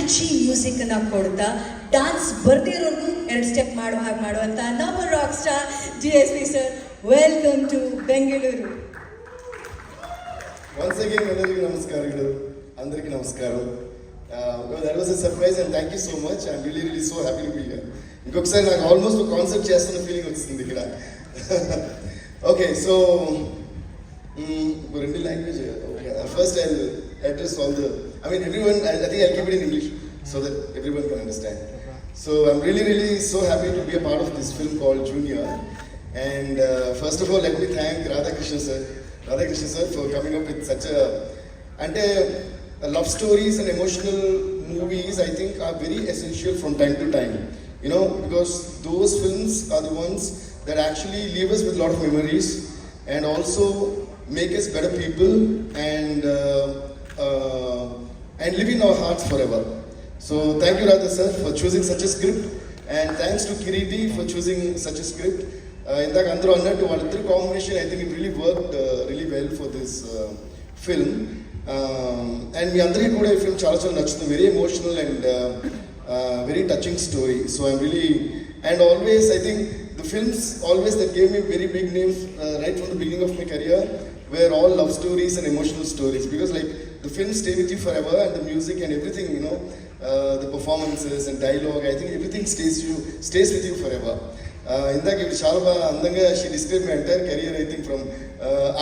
Catchy music ಅನ್ನ ಕೊಡ್ತಾ dance ಬರ್ದಿರೋರ್ಗು 2 step ಮಾಡೋ ಹಾಗೆ ಮಾಡುವಂತ ನಮ್ಮ rock star GSP sir, welcome to Bengaluru. Once again, అందరికీ నమస్కారం. That was a surprise and thank you so much. I'm really so happy to be here. ఇంకొకసారి నాకు ఆల్మోస్ట్ ఒక కాన్సర్ట్ చేస్తున్న ఫీలింగ్ వచ్చింది ఇక్కడ. Okay, so రెండు language. First I'll address all the, everyone, I think I'll keep it in English so that everyone can understand. So I'm really so happy to be a part of this film called Junior. And first of all, let me thank Radhakrishna sir for coming up with such a love stories and emotional movies. I think are very essential from time to time, because those films are the ones that actually leave us with a lot of memories and also make us better people and live in our hearts forever. So thank you Radha sir for choosing such a script, and thanks to Kireeti for choosing such a script. ఇందాక అందరూ అన్నట్టు వాళ్ళిద్దరు combination I think it really worked really well for this film. And మీ అందరికీ కూడా ఈ film చాలా నచ్చుతుంది. Very emotional and very touching story. So I'm really and always I think the films always that gave me very big names right from the beginning of my career were all love stories and emotional stories, because like the films stay with you forever, and the music and everything, the performances and dialogue, I think everything stays with you forever. ఇందాక ఇప్పుడు చాలా బాగా అందంగా she describe my entire career, I think from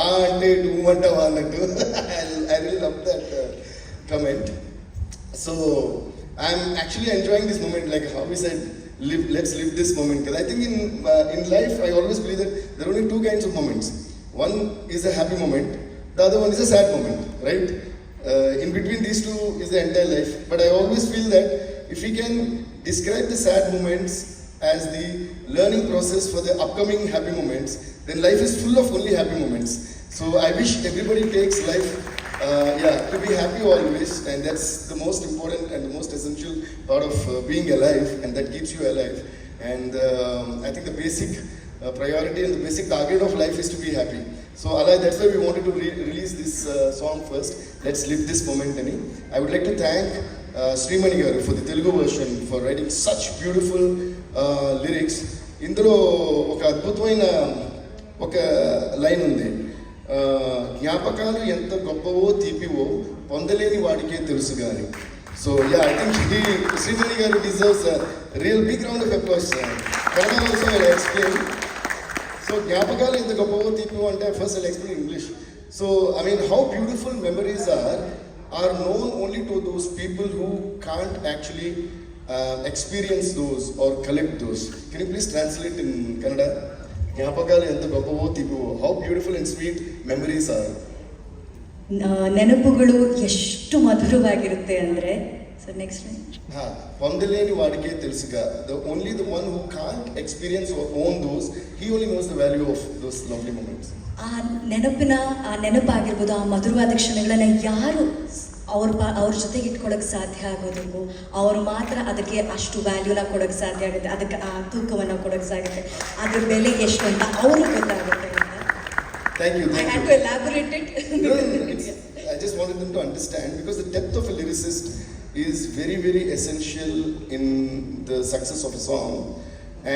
ఆ అంటే టూ అంటావా అన్నట్టు. I really love that comment. So I'm actually enjoying this moment, like how we said let's live this moment, because I think in life I always believe that there are only two kinds of moments. One is a happy moment, the other one is a sad moment, right? In between these two is the entire life. But I always feel that if we can describe the sad moments as the learning process for the upcoming happy moments, then life is full of only happy moments. So I wish everybody takes life to be happy always, and that's the most important and the most essential part of being alive, and that keeps you alive. And I think the basic priority and the basic target of life is to be happy. So that's why we wanted to release this song first. Let's live this moment. I would like to thank Sree garu for the Telugu version, for writing such beautiful lyrics. ఇందులో ఒక అద్భుతమైన ఒక line ఉంది, జ్ఞాపకాలు ఎంత గొప్పవో తీపివో పొందలేని వాడికే తెలుసు గాని. సో ఐ థింక్ శ్రీమణి గారు deserves a real big round of applause. Kannada also I'll explain. So జ్ఞాపకాలు ఎంత గొప్పవో తీపివో అంటే first I'll explain in English. So how beautiful memories are known only to those people who can't actually experience those or collect those. Can you please translate in Kannada? ಜ್ಞಾಪಕಾలు ఎంత గొప్పవో తీపివో, how beautiful and sweet memories are. ನೆನಪುಗಳು ಎಷ್ಟು ಮಧುರವಾಗಿರುತ್ತೆ ಅಂದ್ರೆ. So next పొందలేని వాడికే తెలుసుగా, only the one who can't experience or own those, he only knows the value of those lovely moments. ಆ ನೆನಪಾಗಿರ್ಬೋದು, ಆ ಮಧುರವಾದ ಕ್ಷಣಗಳನ್ನ ಯಾರು ಅವ್ರ ಜೊತೆಗೆ ಇಟ್ಕೊಳಕ್ ಸಾಧ್ಯ ಆಗೋದಕ್ಕೂ, ಅವ್ರು ಮಾತ್ರ ಅದಕ್ಕೆ ಅಷ್ಟು ವ್ಯಾಲ್ಯೂನ ಕೊಡೋಕೆ ಸಾಧ್ಯ ಆಗುತ್ತೆ, ಅದಕ್ಕೆ ಆ ತೂಕವನ್ನು ಕೊಡೋಕೆ ಸಾಗುತ್ತೆ, ಅದ್ರ ಬೆಲೆ ಎಷ್ಟು ಅಂತ ಅವ್ರಿಗೆ ಗೊತ್ತಾಗುತ್ತೆ. Thank you. I had to elaborate it. No, I just wanted them to understand, because the depth of a lyricist is very essential in the success of a song.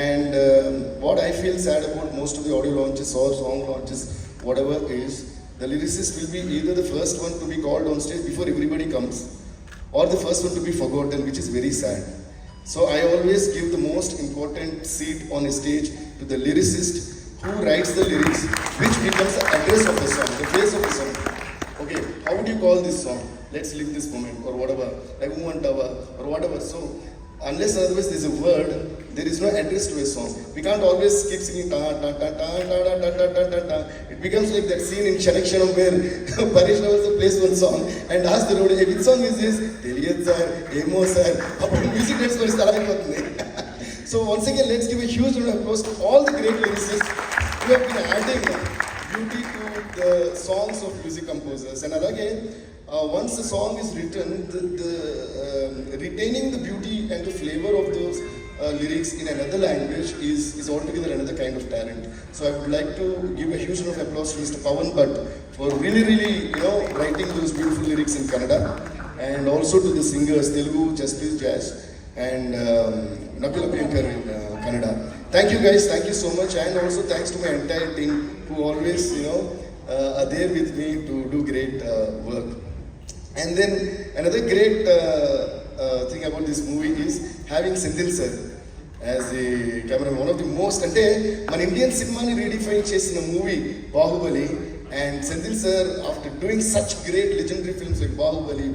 And what I feel sad about most of the audio launches or song launches, whatever is, the lyricist will be either the first one to be called on stage before everybody comes, or the first one to be forgotten, which is very sad. So I always give the most important seat on a stage to the lyricist who writes the lyrics, which becomes the address of the song, the face of the song. Okay, how would you call this song? Let's live this moment, or whatever, like Umantava, or whatever. So unless otherwise there's a word, there is no address to a song. We can't always keep singing ta ta ta ta ta ta ta ta ta ta. It becomes like that scene in Chanakshanam where Paresh Rawal plays one song and asks the road, hey, which song is this? Teliyad sir, Emo sir. Music gets very start అయిపోతుంది. So once again, let's give a huge round of applause to all the great lyricists who have been adding beauty to the songs of music composers. And again, once the song is written, retaining the beauty and the flavor of those lyrics in another language is altogether another kind of talent. So I would like to give a huge round of applause to Mr. Pawan Bhatt for really writing those beautiful lyrics in Kannada. and also to the singers, Telugu, Justice Jazz, and Nakula Priyankar in Kannada. Thank you guys, thank you so much, and also thanks to my entire team who always, are there with me to do great work. And then another great thing about this movie is having Sindhil sir as the cameraman. One of the most, ante man Indian cinema ni redefine chesina movie Bahubali, and Sindhil sir, after doing such great legendary films like Bahubali 2,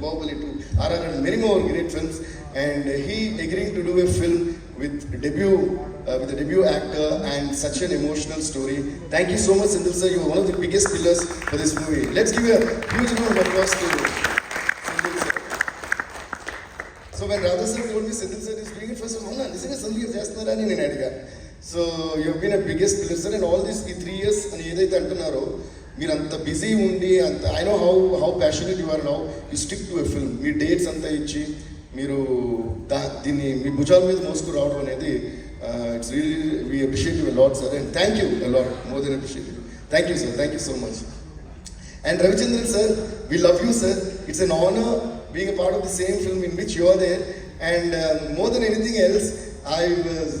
RRR, and many more great films, and he agreeing to do a film with a debut actor and such an emotional story. Thank you so much, Sindhil sir. You are one of the biggest pillars for this movie. Let's give a huge round of applause to Sindhil sir. So when Radha sir told me Sindhil sir is doing it, first of all, nisanga Sindhil chestunara ani nenu adiga. So you have been a biggest pillar, sir, and all these 3 years ani edaithe antunnaro మీరు అంత busy ఉండి అంత I know how passionate you are now, you stick to a film. మీ dates అంతా ఇచ్చి మీరు దీన్ని మీ భుజాల మీద మోసుకు రావడం అనేది it's really we appreciate you a lot sir, and thank you a lot, more than appreciate you. Thank you sir, thank you so much. And Ravichandran sir, we love you sir. It's an honor being a part of the same film in which you are there, and more than anything else, I was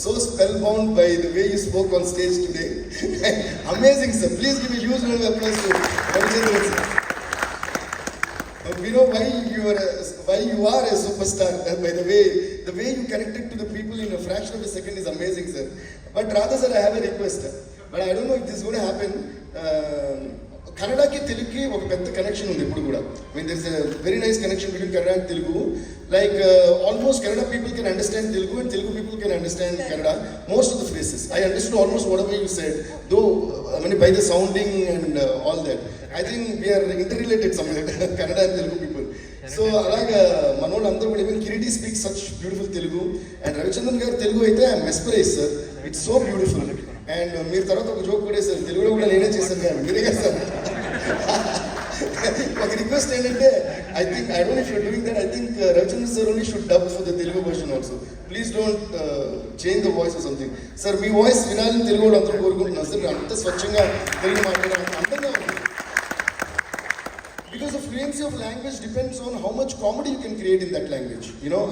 so spellbound by the way you spoke on stage today. Amazing sir. Please give a huge round of applause to Ravichandran sir. We know why you are a superstar. By the way you connected to the people in a fraction of a second is amazing sir. But rather sir, I have a request, but I don't know if this is going to happen. కన్నడకి తెలుగుకి ఒక పెద్ద connection ఉంది ఇప్పుడు కూడా. I mean, there's a very nice connection between Kannada and Telugu. Like almost Kannada people can understand Telugu, and Telugu people can understand Kannada. Most of the phrases I understood almost whatever you said, though I mean by the sounding and all that. I think we are interrelated somewhere, Kannada and Telugu people. So అలాగా మనోళ్ళు అందరూ కూడా, even Kireeti speaks such beautiful Telugu, and Ravichandran గారు తెలుగు అయితే I am mesmerized sir. It's so beautiful. And మీరు తర్వాత ఒక joke కూడా వేసారు, తెలుగులో కూడా నేనే చేశాను కానీ మీరే కదా సార్. ఒక రిక్వెస్ట్ ఏంటంటే, I don't know if you're doing that, I think Ravichandra sir only should dub for the Telugu version also. Please don't change the voice or something. Sir me voice వినాలని తెలుగు వాళ్ళు అందరూ కోరుకుంటున్నారు సార్. అంత స్వచ్ఛంగా తెలుగు మాట్లాడాలి అంతగా. Because the fluency of language depends on how much comedy you can create in that language.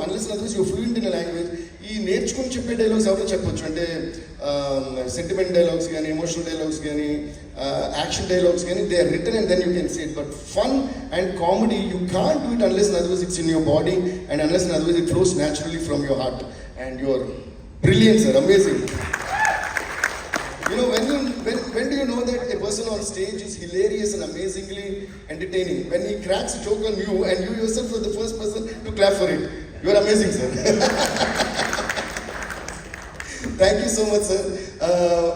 Unless and otherwise you're fluent in a language. ఈ నేర్చుకుని చెప్పే డైలాగ్స్ ఎవరో చెప్పొచ్చు, అంటే సెంటిమెంట్ డైలాగ్స్ కానీ, ఎమోషనల్ డైలాగ్స్ కానీ, యాక్షన్ డైలాగ్స్ కానీ, they are written and then you can say it. But fun and comedy you can't do it unless and otherwise it's in your body, and unless and otherwise it flows naturally from your heart. And you're brilliant sir, amazing. When do you know that a person on stage is hilarious and amazingly entertaining? When he cracks a joke on you and you yourself are the first person to clap for it. You are amazing sir. Thank you so much sir.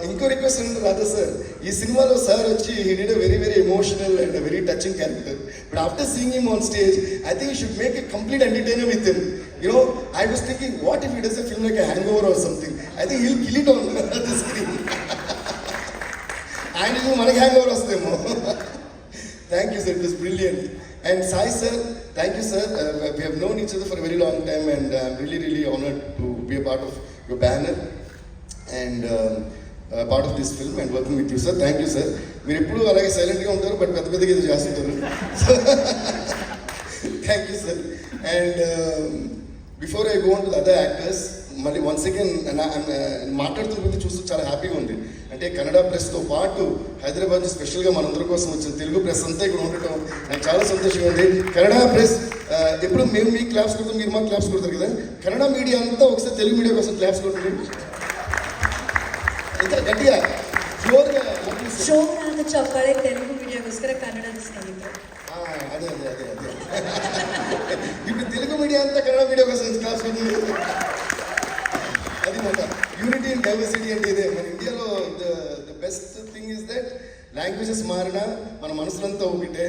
Inko request undu Radha sir, ee cinema lo sir vachi he did a very very emotional and a very touching character, but after seeing him on stage I think you should make a complete entertainer with him. I was thinking, what if he does a film like a Hangover or something? I think he'll kill it on the screen. And you manaki hangover vastemo. Thank you sir, it was brilliant. And Sai sir, thank you sir. We have known each other for a very long time, and I'm really really honored to be a part of your banner and part of this film and working with you sir. Thank you sir. మీరు ఎప్పుడు అలాగే సైలెంట్గా ఉంటారు, but పెద్ద పెద్దగా ఇది చేస్తుంటారు. Thank you sir. And before I go on to the other actors, మళ్ళీ వన్స్ అగైన్ మాట్లాడుతున్న చూస్తూ చాలా హ్యాపీగా ఉంది. అంటే కన్నడ ప్రెస్తో పాటు హైదరాబాద్ స్పెషల్గా మనందరి కోసం వచ్చిన తెలుగు ప్రెస్ అంతా ఇక్కడ ఉండటం నాకు చాలా సంతోషంగా ఉంది. కన్నడ ప్రెస్ ఎప్పుడు మేము మీ క్లాప్స్ కొడతాం, మీరు మాకు క్లాప్స్ కొడతారు కదా. కన్నడ మీడియా అంతా ఒకసారి తెలుగు మీడియా కోసం క్లాప్స్ కొడుతుంది ఇంకా గట్టిగా జోరుగా. ಶೋಭಾನ ಚಪ್ಪಾಳೆ ತೆಲುಗು ಮೀಡಿಯಾಗೋಸ್ಕರ ಕನ್ನಡದ ಸ್ನೇಹಿತರು. అదే ఇప్పుడు తెలుగు మీడియా అంతా కన్నడ మీడియా కోసం క్లాప్స్ కొడుతుంది. అది మాట యూనిటీ అండ్ డైవర్సిటీ అంటే ఇదే మన ఇండియాలో. The best thing is that languages మారినా మన మనసులంతా ఒకటే,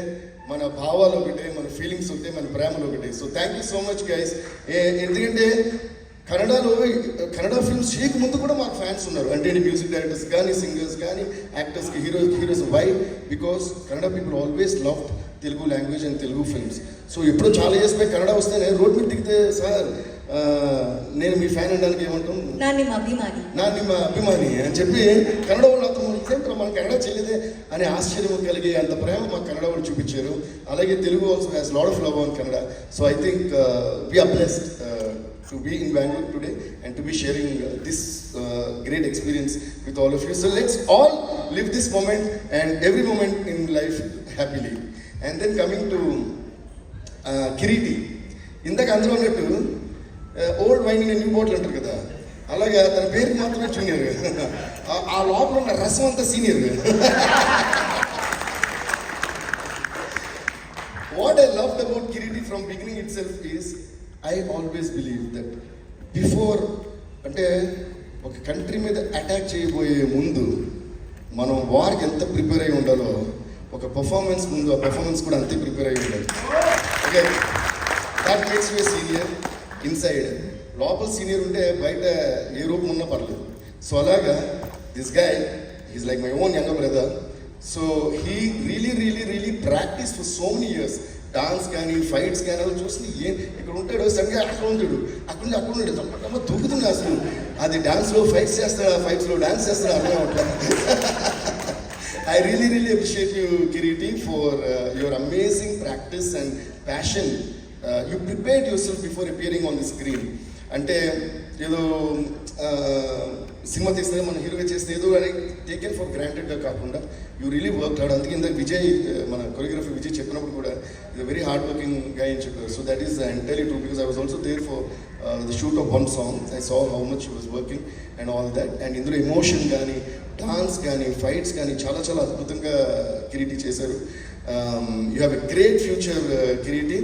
మన భావాలు ఒకటే, మన ఫీలింగ్స్ ఒకటే, మన ప్రేమలు ఒకటే. So thank you so much guys. ఎందుకంటే కన్నడ ఫిల్మ్స్ చేయక ముందు కూడా మాకు ఫ్యాన్స్ ఉన్నారు, అంటే మ్యూజిక్ డైరెక్టర్స్ కానీ, సింగర్స్ కానీ, యాక్టర్స్కి, heroes. Why? Because Kannada people always love Telugu language and Telugu films. So ఎప్పుడో చాలా ఇయర్స్ పై కన్నడ వస్తేనే రోడ్ మీద దిగితే సార్ నేను మీ ఫ్యాన్ అనడానికి ఏమంటాం, నా ನಿಮ್ಮ ಅಭಿಮಾನಿ అని చెప్పి కన్నడ వాళ్ళు నాతో ఇదేంటో మన కన్నడ చెల్లిదే అనే ఆశ్చర్యం కలిగే అంత ప్రేమ మా కన్నడ వాళ్ళు చూపించారు. అలాగే Telugu also has lot of love on Kannada. So I think we're blessed to be in Bangalore today and to be sharing this great experience with all of you. So let's all live this moment and every moment in life happily. And then coming to Kireeti, ఇందాక అందరూ అన్నట్టు old wine in new bottle అంటారు కదా, అలాగే తన పేరుకి మాత్రమే junior, ఆ లోపల ఉన్న రసం అంతా senior. What I loved about Kireeti from beginning itself is I always believe that before అంటే ఒక కంట్రీ మీద అటాక్ చేయబోయే ముందు మనం వార్కి ఎంత ప్రిపేర్ అయి ఉండాలో ఒక పర్ఫార్మెన్స్ ముందు ఆ పర్ఫార్మెన్స్ కూడా అంతే ప్రిపేర్ అయి ఉండాలి. Okay, that makes you senior inside. లోపల సీనియర్ ఉంటే బయట ఏ రూపం ఉన్నా పర్లేదు. సో అలాగా this guy is like my own younger brother. So he really practice for so many years. Dance కానీ ఫైట్స్ కానీ అలా చూసి ఇక్కడ ఉంటాడు, సడన్గా అక్కడ ఉంటాడు, అక్కడ ఉంటాడు, తప్ప దూకుతుంది అసలు. అది డాన్స్లో ఫైట్స్ చేస్తాడు, ఫైట్స్లో డాన్స్ చేస్తాడు, అర్థం అవుతుంది. I really appreciate you, Kireeti, for your amazing practice and passion. You prepared yourself before appearing on the screen. అంటే ఏదో సినిమా తీస్తే మన హీరోగా చేస్తే ఏదో అని టేకెన్ ఫర్ గ్రాంటెడ్గా కాకుండా యూ రియలీ వర్క్ హార్డ్. అందుకే ఇందాక విజయ్ మన కొరియోగ్రఫీ విజయ్ చెప్పినప్పుడు కూడా ఇది వెరీ హార్డ్ వర్కింగ్ గా అని చెప్పారు. So that is entirely true because I was also there for the shoot of one song. I saw how much you was working and all that. And ఇందులో emotion కానీ dance కానీ fights కానీ చాలా అద్భుతంగా కిరీటి చేశారు. You have a great future Kiriti.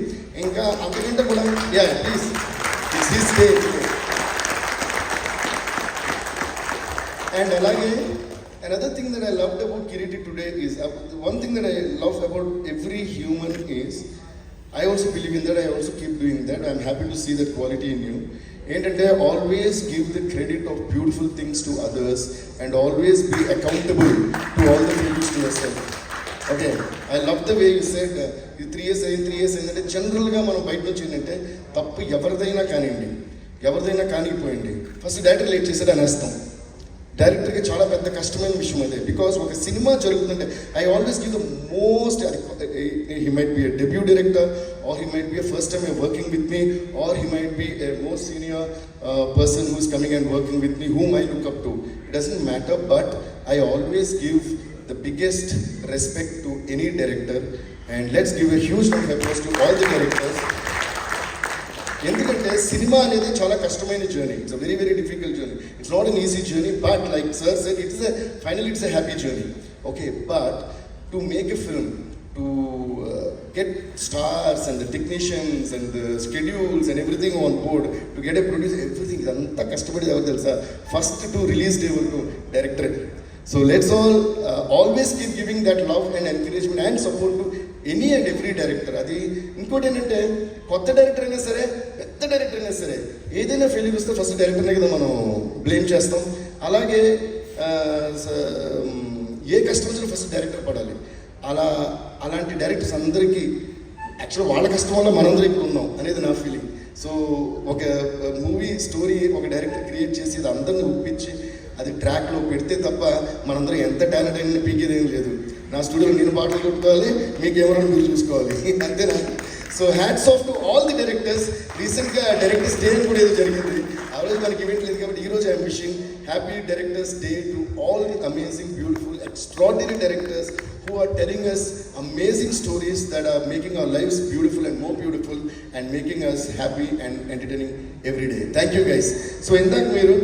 ఇంకా అంతకంటే కూడా yeah please it's his day. And alage another thing that I loved about Kireeti today is one thing that I love about every human is I also believe in that. I also keep doing that. I'm happy to see that quality in you. Entante always give the credit of beautiful things to others and always be accountable to all the failures to yourself. Okay, I love the way you said 3 years అంటే జనరల్గా మనం బయట నుంచి ఏంటంటే తప్పు ఎవరిదైనా కానిపోయింది first director late చేశాడు అనేస్తాం. డైరెక్టర్కి చాలా పెద్ద కష్టమైన విషయం అదే. బికాస్ ఒక సినిమా జరుగుతుందంటే I always give the most, he might be a debut director or he might be a first time working with me or he might be a most senior person who is coming and working with me whom I look up to. It doesn't matter, but I always give the biggest respect to any director, and let's give a huge round of applause to all the directors. ఎందుకంటే cinema అనేది చాలా కష్టమైన journey. It's a very difficult journey. It's not an easy journey, but like sir said finally it's a happy journey. Okay, but to make a film, to get stars and the technicians and the schedules and everything on board, to get a producer, everything ఇదంతా కష్టపడేది ఎవరు తెలుసా? First to release day వరకు director. So let's all always keep giving that love and encouragement and support to any and every director. అది ఇంకోటి ఏంటంటే కొత్త director అయినా సరే పెద్ద డైరెక్టర్ అయినా సరే ఏదైనా ఫెయిల్యూర్ వస్తే ఫస్ట్ డైరెక్టర్నే కదా మనం బ్లేమ్ చేస్తాం. అలాగే ఏ కష్టం వచ్చినా ఫస్ట్ డైరెక్టర్ పడాలి. అలాంటి డైరెక్టర్స్ అందరికీ యాక్చువల్గా వాళ్ళ కష్టం వల్ల మనందరికీ ఉన్నాం అనేది నా ఫీలింగ్. సో ఒక మూవీ స్టోరీ ఒక డైరెక్టర్ క్రియేట్ చేసి అది అందరిని ఒప్పించి అది ట్రాక్లో పెడితే తప్ప మనందరం ఎంత టాలెంట్ అయినా పీకేదేం లేదు. నా స్టూడియోలో నేను పాటలు కొట్టుకోవాలి, మీకు ఏమైనా మీరు చూసుకోవాలి, అంతేనా? So hats off to all the directors. రీసెంట్గా డైరెక్టర్స్ డే కూడా ఏదో జరిగింది, ఆ రోజు మనకి ఈవెంట్ లేదు కాబట్టి ఈరోజు I'm wishing happy directors day to all the amazing beautiful extraordinary directors who are telling us amazing stories that are making our lives beautiful and more beautiful and making us happy and entertaining every day. Thank you guys. So ఇందాక మీరు